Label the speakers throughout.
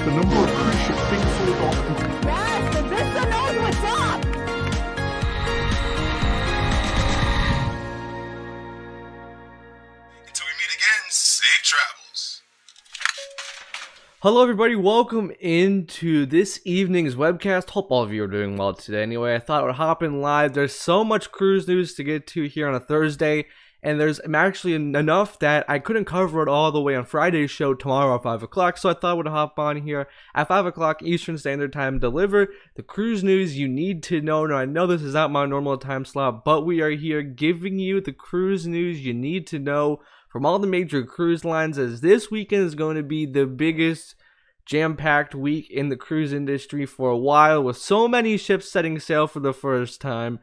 Speaker 1: the number of cruise ships being sold off.
Speaker 2: Yes, the Vista knows what's up!
Speaker 3: Until we meet again, safe travels.
Speaker 4: Hello everybody, welcome into this evening's webcast. Hope all of you are doing well today. Anyway, I thought I would hop in live. There's so much cruise news to get to here on a Thursday, and there's actually enough that I couldn't cover it all the way on Friday's show tomorrow at 5 o'clock, so I thought I would hop on here at 5 o'clock Eastern Standard Time, deliver the cruise news you need to know. Now, I know this is not my normal time slot, but we are here giving you the cruise news you need to know from all the major cruise lines, as this weekend is going to be the biggest jam-packed week in the cruise industry for a while, with so many ships setting sail for the first time.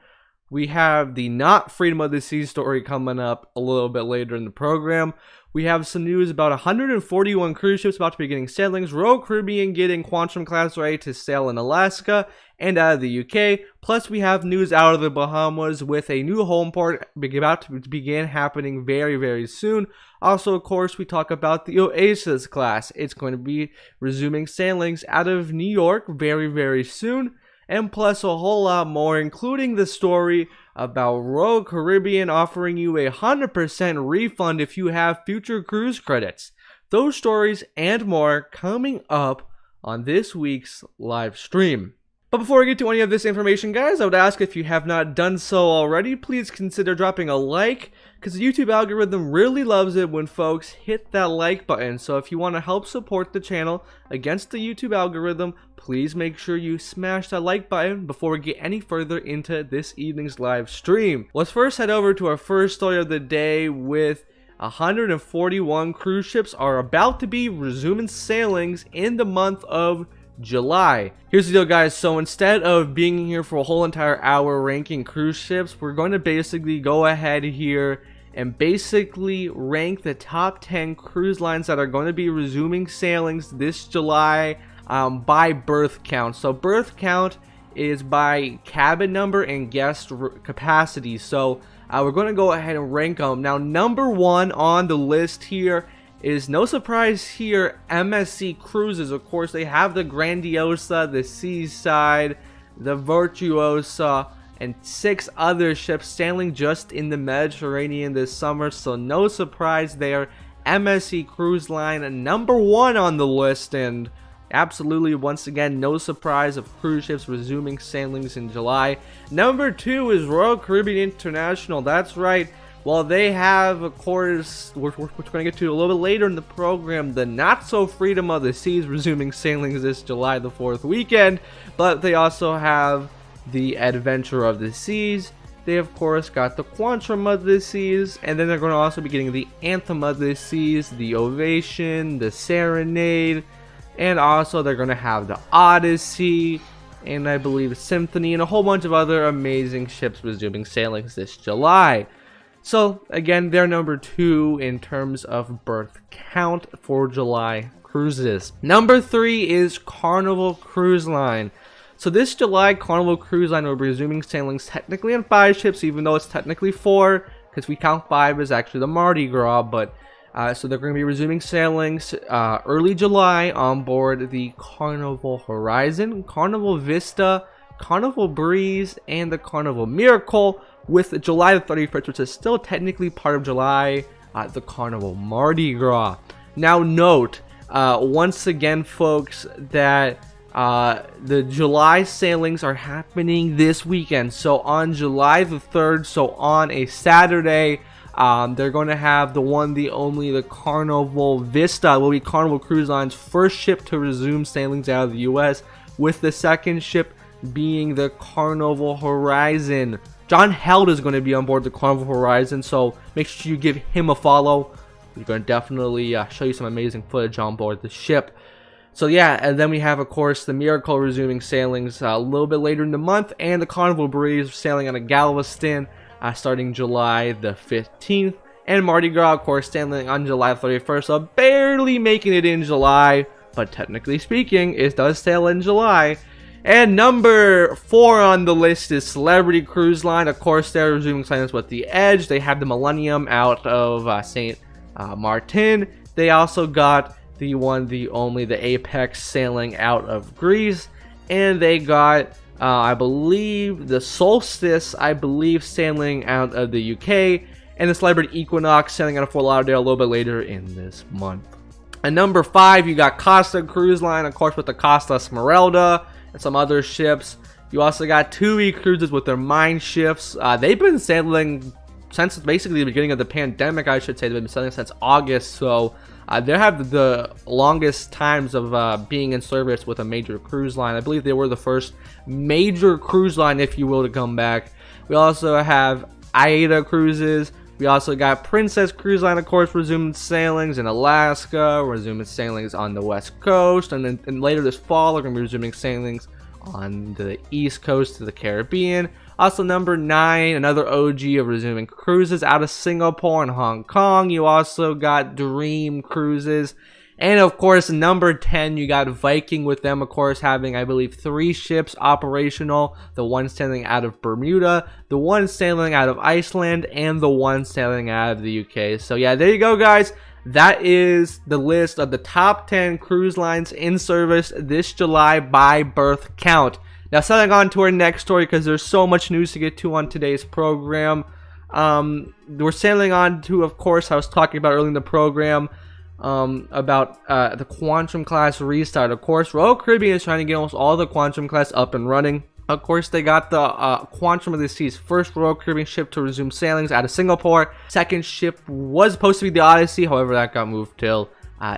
Speaker 4: We have the not Freedom of the Seas story coming up a little bit later in the program. We have some news about 141 cruise ships about to be getting sailings, Royal Caribbean getting Quantum class ready to sail in Alaska and out of the UK. Plus, we have news out of the Bahamas with a new home port about to begin happening very, very soon. Also, of course, we talk about the Oasis class. It's going to be resuming sailings out of New York very, very soon. And plus a whole lot more, including the story about Royal Caribbean offering you a 100% refund if you have future cruise credits. Those stories and more coming up on this week's live stream. But before we get to any of this information, guys, I would ask, if you have not done so already, please consider dropping a like, because the YouTube algorithm really loves it when folks hit that like button. So if you want to help support the channel against the YouTube algorithm, please make sure you smash that like button before we get any further into this evening's live stream. Let's first head over to our first story of the day, with 141 cruise ships are about to be resuming sailings in the month of July. Here's the deal, guys. So instead of being here for a whole entire hour ranking cruise ships, we're going to basically go ahead here and basically rank the top 10 cruise lines that are going to be resuming sailings this July by berth count. So berth count is by cabin number and guest capacity. So we're going to go ahead and rank them. Now, number one on the list here is, no surprise here, MSC Cruises. Of course, they have the Grandiosa, the Seaside, the Virtuosa, and 6 other ships sailing just in the Mediterranean this summer, so no surprise there. MSC Cruise Line, number one on the list, and absolutely, once again, no surprise of cruise ships resuming sailings in July. Number 2 is Royal Caribbean International. That's right. While they have, of course, which we're going to get to a little bit later in the program, the not-so-Freedom of the Seas resuming sailings this July the 4th weekend, but they also have the Adventure of the Seas. They, of course, got the Quantum of the Seas, and then they're going to also be getting the Anthem of the Seas, the Ovation, the Serenade, and also they're going to have the Odyssey, and I believe Symphony, and a whole bunch of other amazing ships resuming sailings this July. So, again, they're number 2 in terms of berth count for July cruises. Number 3 is Carnival Cruise Line. So this July, Carnival Cruise Line will be resuming sailings technically on 5 ships, even though it's technically 4, because we count 5 as actually the Mardi Gras. But so they're going to be resuming sailings early July on board the Carnival Horizon, Carnival Vista, Carnival Breeze, and the Carnival Miracle, with July the 31st, which is still technically part of July, the Carnival Mardi Gras. Now note, once again, folks, that the July sailings are happening this weekend. So on July the 3rd, so on a Saturday, they're going to have the one, the only, the Carnival Vista will be Carnival Cruise Line's first ship to resume sailings out of the US, with the second ship being the Carnival Horizon. John Held is going to be on board the Carnival Horizon, so make sure you give him a follow. We're going to definitely show you some amazing footage on board the ship. So yeah, and then we have, of course, the Miracle resuming sailings a little bit later in the month, and the Carnival Breeze sailing on a Galveston starting July the 15th. And Mardi Gras, of course, sailing on July 31st, so barely making it in July, but technically speaking, it does sail in July. And number 4 on the list is Celebrity Cruise Line. Of course, they're resuming sailings with the Edge. They have the Millennium out of St. Martin. They also got the one, the only, the Apex sailing out of Greece. And they got, I believe, the Solstice, I believe, sailing out of the UK. And the Celebrity Equinox sailing out of Fort Lauderdale a little bit later in this month. At number 5, you got Costa Cruise Line, of course, with the Costa Smeralda and some other ships. You also got TUI Cruises with their mine ships. They've been sailing since basically the beginning of the pandemic, I should say. They've been sailing since August, so they have the longest times of being in service with a major cruise line. I believe they were the first major cruise line, if you will, to come back. We also have AIDA Cruises. We also got Princess Cruise Line, of course, resuming sailings in Alaska, resuming sailings on the West Coast, and then later this fall, we're going to be resuming sailings on the East Coast to the Caribbean. Also, number 9, another OG of resuming cruises out of Singapore and Hong Kong. You also got Dream Cruises. And, of course, number 10, you got Viking with them, of course, having, I believe, 3 ships operational. The one sailing out of Bermuda, the one sailing out of Iceland, and the one sailing out of the UK. So, yeah, there you go, guys. That is the list of the top 10 cruise lines in service this July by berth count. Now, sailing on to our next story, because there's so much news to get to on today's program. We're sailing on to, of course, I was talking about earlier in the program, about the Quantum class restart. Of course, Royal Caribbean is trying to get almost all the Quantum class up and running. Of course, they got the Quantum of the Seas first Royal Caribbean ship to resume sailings out of Singapore. Second ship was supposed to be the Odyssey, however, that got moved till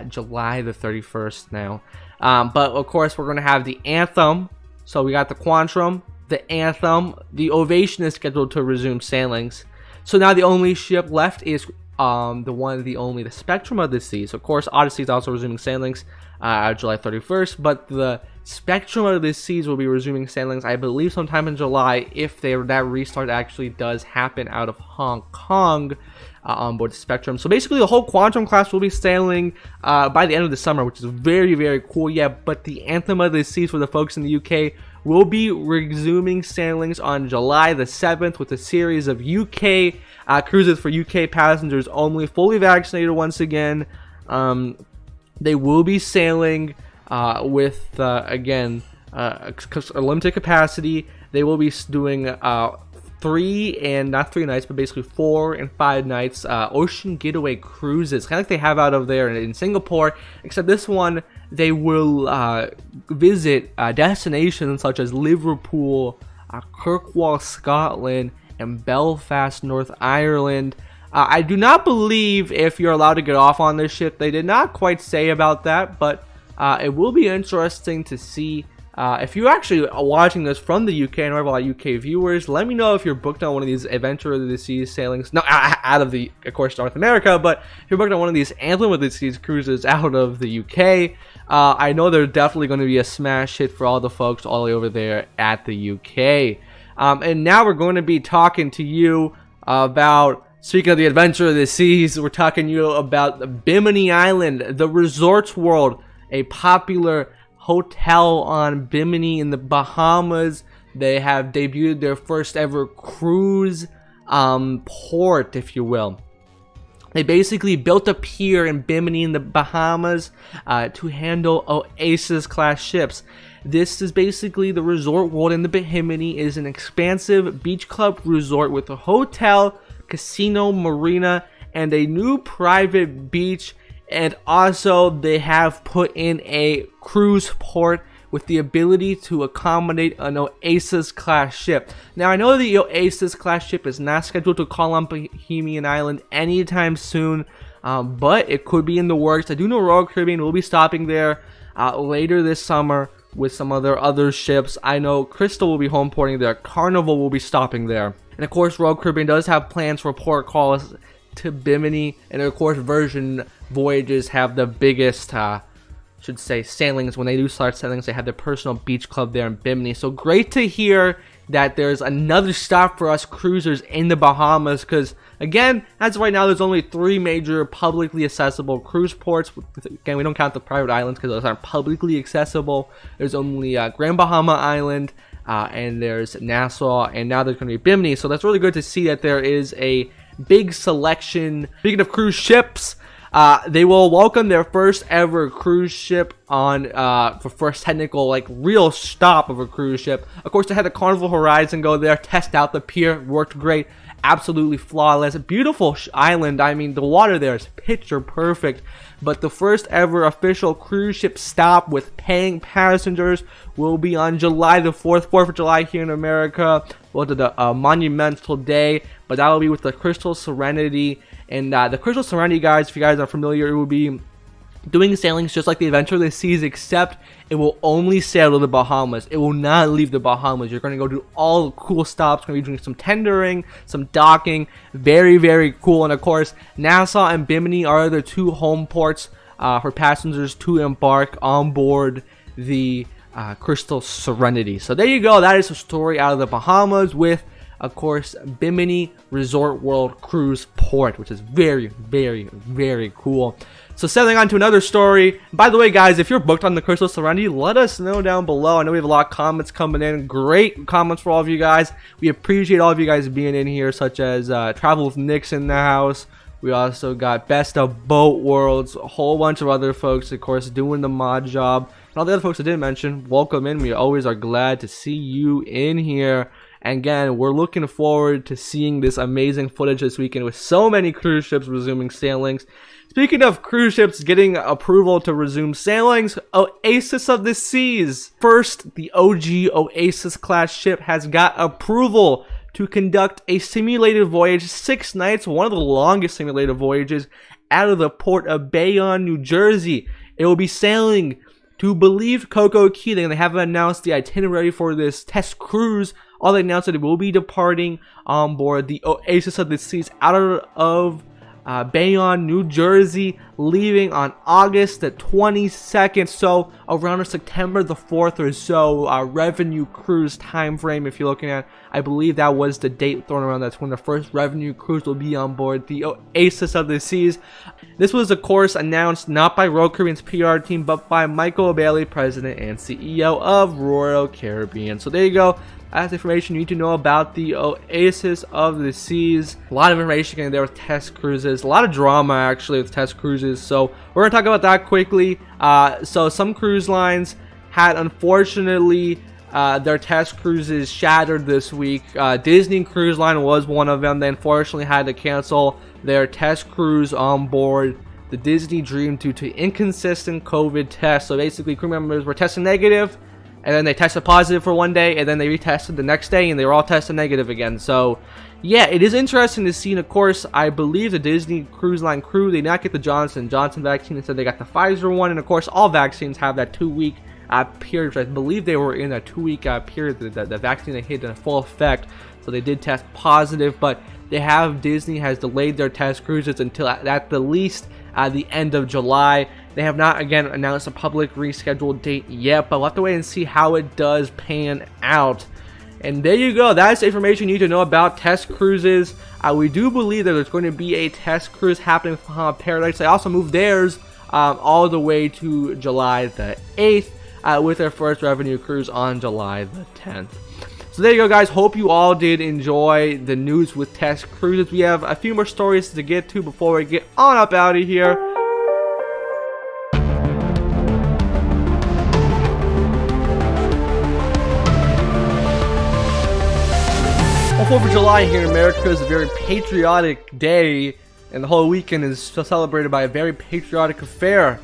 Speaker 4: July the 31st now. But of course, we're going to have the Anthem. So we got the Quantum, the Anthem, the Ovation is scheduled to resume sailings. So now the only ship left is the one, the only, the Spectrum of the Seas. Of course, Odyssey is also resuming sailings July 31st, but the Spectrum of the Seas will be resuming sailings, I believe, sometime in July if that restart actually does happen out of Hong Kong on board the Spectrum. So basically, the whole Quantum class will be sailing by the end of the summer, which is very, very cool. Yeah, but the Anthem of the Seas for the folks in the UK will be resuming sailings on July the 7th with a series of UK cruises for UK passengers only, fully vaccinated once again. They will be sailing with, again, a limited capacity. They will be doing not 3 nights, but basically 4 and 5 nights ocean getaway cruises, kind of like they have out of there in Singapore, except this one they will visit destinations such as Liverpool, Kirkwall, Scotland, and Belfast, North Ireland. I do not believe if you're allowed to get off on this ship. They did not quite say about that, but it will be interesting to see. If you're actually watching this from the UK and we have a lot of UK viewers, let me know if you're booked on one of these Adventure of the Seas sailings. No, out of the, of course, North America, but if you're booked on one of these Anthem of the Seas cruises out of the UK, I know they're definitely going to be a smash hit for all the folks all the way over there at the UK. And now we're going to be talking to you about, speaking of the Adventure of the Seas, we're talking to you about Bimini Island, the Resorts World, a popular hotel on Bimini in the Bahamas. They have debuted their first ever cruise port, if you will. They basically built a pier in Bimini in the Bahamas to handle Oasis class ships. This is basically the Resort World in the Bimini. It is an expansive beach club resort with a hotel, casino, marina, and a new private beach. And also they have put in a cruise port with the ability to accommodate an Oasis class ship. Now I know the Oasis class ship is not scheduled to call on Bohemian Island anytime soon, but it could be in the works. I do know Royal Caribbean will be stopping there later this summer with some other ships. I know Crystal will be home porting there. Carnival will be stopping there. And of course, Royal Caribbean does have plans for port calls to Bimini, and of course Virgin Voyages have the biggest should say sailings. When they do start sailings, they have their personal beach club there in Bimini. So great to hear that there's another stop for us cruisers in the Bahamas, because again, as of right now, there's only 3 major publicly accessible cruise ports. Again, we don't count the private islands because those aren't publicly accessible. There's only Grand Bahama Island, and there's Nassau, and now there's going to be Bimini. So that's really good to see that there is a big selection. Speaking of cruise ships, They will welcome their first ever cruise ship on for first technical like real stop of a cruise ship. Of course, they had the Carnival Horizon go there, test out the pier, worked great, absolutely flawless, beautiful island. I mean, the water there is picture perfect. But the first ever official cruise ship stop with paying passengers will be on July the 4th, 4th of July here in America. Well, the monumental day, but that will be with the Crystal Serenity. And the Crystal Serenity, guys, if you guys are familiar, it will be doing sailings just like the Adventure of the Seas, except it will only sail to the Bahamas. It will not leave the Bahamas. You're going to go do all the cool stops. Going to be doing some tendering, some docking. Very, very cool. And of course, Nassau and Bimini are the two home ports for passengers to embark on board the Crystal Serenity. So there you go. That is a story out of the Bahamas with, of course, Bimini Resort World Cruise Port, which is very, very, very cool. So sailing on to another story. By the way, guys, if you're booked on the Crystal Serenity, let us know down below. I know we have a lot of comments coming in. Great comments for all of you guys. We appreciate all of you guys being in here, such as Travel with Nick's in the house. We also got Best of Boat Worlds, a whole bunch of other folks, of course, doing the mod job. And all the other folks I didn't mention, welcome in. We always are glad to see you in here. And again, we're looking forward to seeing this amazing footage this weekend with so many cruise ships resuming sailings. Speaking of cruise ships getting approval to resume sailings, Oasis of the Seas. First, the OG Oasis class ship has got approval to conduct a simulated voyage, 6 nights, one of the longest simulated voyages, out of the port of Bayonne, New Jersey. It will be sailing to Believe Coco Key. They haven't announced the itinerary for this test cruise. All they announced that it will be departing on board the Oasis of the Seas out of Bayonne, New Jersey, leaving on August the 22nd, so around September the 4th or so, revenue cruise time frame. If you're looking at, I believe that was the date thrown around. That's when the first revenue cruise will be on board the Oasis of the Seas. This was, of course, announced not by Royal Caribbean's PR team, but by Michael Bailey, President and CEO of Royal Caribbean. So there you go. That's information you need to know about the Oasis of the Seas. A lot of information getting there with test cruises. A lot of drama, actually, with test cruises. So we're going to talk about that quickly. So some cruise lines had, unfortunately, their test cruises shattered this week. Disney Cruise Line was one of them. They unfortunately had to cancel their test cruise on board the Disney Dream due to inconsistent COVID tests. So basically, crew members were testing negative, and then they tested positive for one day, and then they retested the next day, and they were all tested negative again. So, yeah, it is interesting to see. And of course, I believe the Disney Cruise Line crew, they did not get the Johnson & Johnson vaccine. Instead, they got the Pfizer one. And of course, all vaccines have that 2-week period. I believe they were in a 2-week period that the vaccine they hit in full effect. So they did test positive, but Disney has delayed their test cruises until at the least the end of July. They have not, again, announced a public rescheduled date yet, but we'll have to wait and see how it does pan out. And there you go. That's the information you need to know about test cruises. We do believe that there's going to be a test cruise happening with Bahama Paradise. They also moved theirs all the way to July the 8th with their first revenue cruise on July the 10th. So there you go, guys. Hope you all did enjoy the news with test cruises. We have a few more stories to get to before we get on up out of here. Well, 4th of July here in America is a very patriotic day, and the whole weekend is celebrated by a very patriotic affair.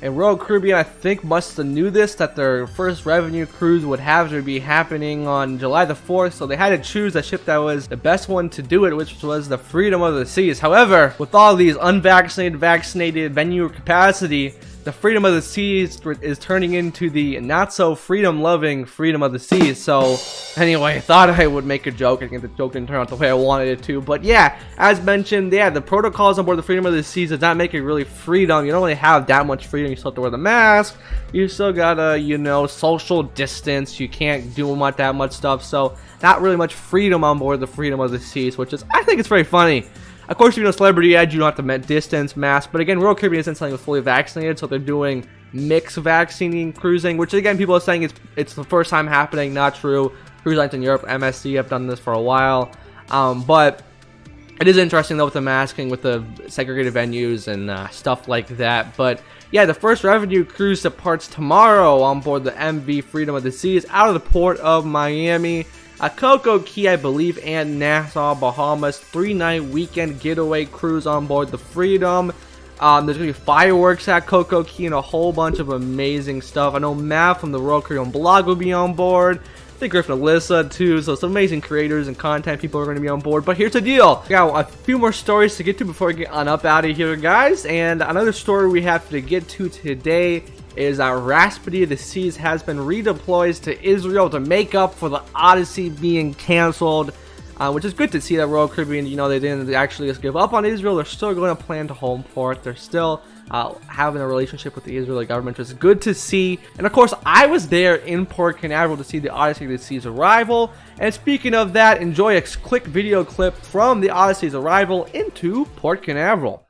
Speaker 4: And Royal Caribbean, I think, must have knew this, that their first revenue cruise would have to be happening on July the 4th, so they had to choose a ship that was the best one to do it, which was the Freedom of the Seas. However, with all these unvaccinated, vaccinated venue capacity, the Freedom of the Seas is turning into the not-so-freedom-loving Freedom of the Seas. So, anyway, I thought I would make a joke. I think the joke didn't turn out the way I wanted it to. But yeah, as mentioned, yeah, the protocols on board the Freedom of the Seas does not make it really freedom. You don't really have that much freedom. You still have to wear the mask. You still gotta, you know, social distance. You can't do that much stuff. So, not really much freedom on board the Freedom of the Seas, which is, I think it's very funny. Of course, if you're a Celebrity Edge, you don't have to distance, mask. But again, Royal Caribbean isn't selling with fully vaccinated, so they're doing mixed vaccine cruising, which again, people are saying it's the first time happening. Not true. Cruise lines in Europe, MSC, have done this for a while. But It is interesting though with the masking, with the segregated venues and stuff like that. But yeah, the first revenue cruise departs tomorrow on board the MV Freedom of the Seas out of the port of Miami. Coco Key, I believe, and Nassau, Bahamas. 3-night weekend getaway cruise on board the Freedom. There's going to be fireworks at Coco Key and a whole bunch of amazing stuff. I know Matt from the Royal Caribbean blog will be on board. I think Griffin and Alyssa too, so some amazing creators and content people are going to be on board. But here's the deal, we got a few more stories to get to before we get on up out of here, guys. And another story we have to get to today is Rhapsody of the Seas has been redeployed to Israel to make up for the Odyssey being canceled, which is good to see that Royal Caribbean, you know, they didn't actually just give up on Israel. They're still going to plan to home port. They're still having a relationship with the Israeli government, which is good to see. And of course, I was there in Port Canaveral to see the Odyssey of the Seas arrival. And speaking of that, enjoy a quick video clip from the Odyssey's arrival into Port Canaveral.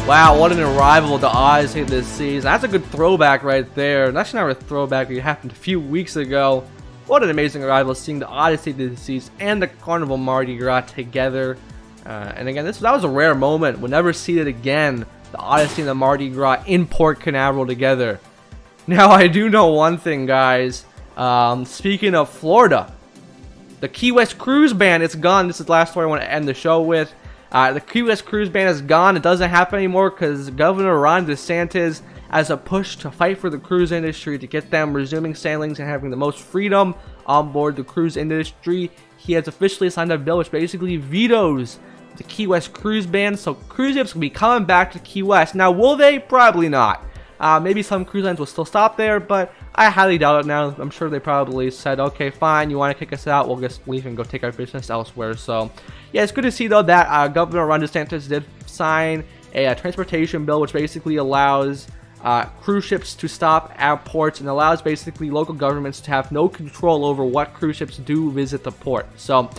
Speaker 4: Wow, what an arrival to Odyssey of the Seas. That's a good throwback right there. That's not a throwback, it happened a few weeks ago. What an amazing arrival, seeing the Odyssey of the Seas and the Carnival Mardi Gras together. And again, that was a rare moment. We'll never see it again. The Odyssey and the Mardi Gras in Port Canaveral together. Now, I do know one thing, guys. Speaking of Florida, the Key West cruise ban, it's gone. This is the last story I want to end the show with. The Key West cruise ban is gone. It doesn't happen anymore because Governor Ron DeSantis, as a push to fight for the cruise industry, to get them resuming sailings and having the most freedom on board the cruise industry, he has officially signed a bill which basically vetoes the Key West cruise ban. So cruise ships will be coming back to Key West. Now, will they? Probably not. Maybe some cruise lines will still stop there, but I highly doubt it now. I'm sure they probably said, okay, fine, you want to kick us out, we'll just leave and go take our business elsewhere. So, yeah, it's good to see, though, that Governor Ron DeSantis did sign a transportation bill which basically allows cruise ships to stop at ports and allows basically local governments to have no control over what cruise ships do visit the port. So,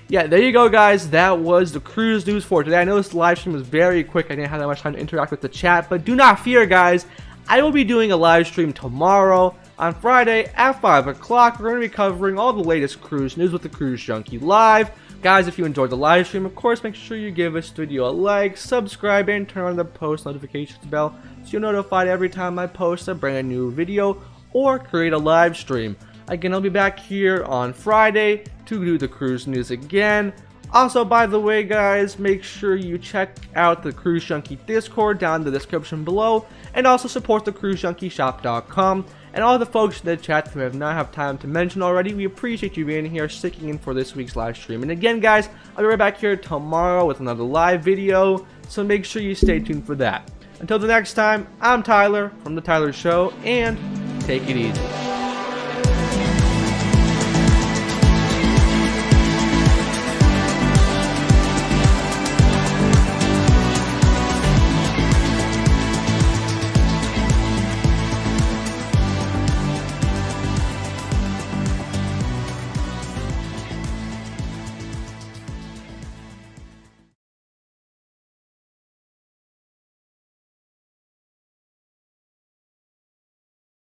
Speaker 4: yeah, there you go, guys. That was the cruise news for today. I know this live stream was very quick. I didn't have that much time to interact with the chat, but do not fear, guys. I will be doing a live stream tomorrow on Friday at 5 o'clock. We're going to be covering all the latest cruise news with the Cruise Junkie Live. Guys, if you enjoyed the live stream, of course, make sure you give this video a like, subscribe, and turn on the post notifications bell so you're notified every time I post a brand new video or create a live stream. Again, I'll be back here on Friday to do the cruise news again. Also, by the way, guys, make sure you check out the Cruise Junkie Discord down in the description below, and also support the cruisejunkieshop.com. And all the folks in the chat who have not have time to mention already, we appreciate you being here, sticking in for this week's live stream. And again, guys, I'll be right back here tomorrow with another live video, so make sure you stay tuned for that. Until the next time, I'm Tyler from The Tyler Show, and take it easy.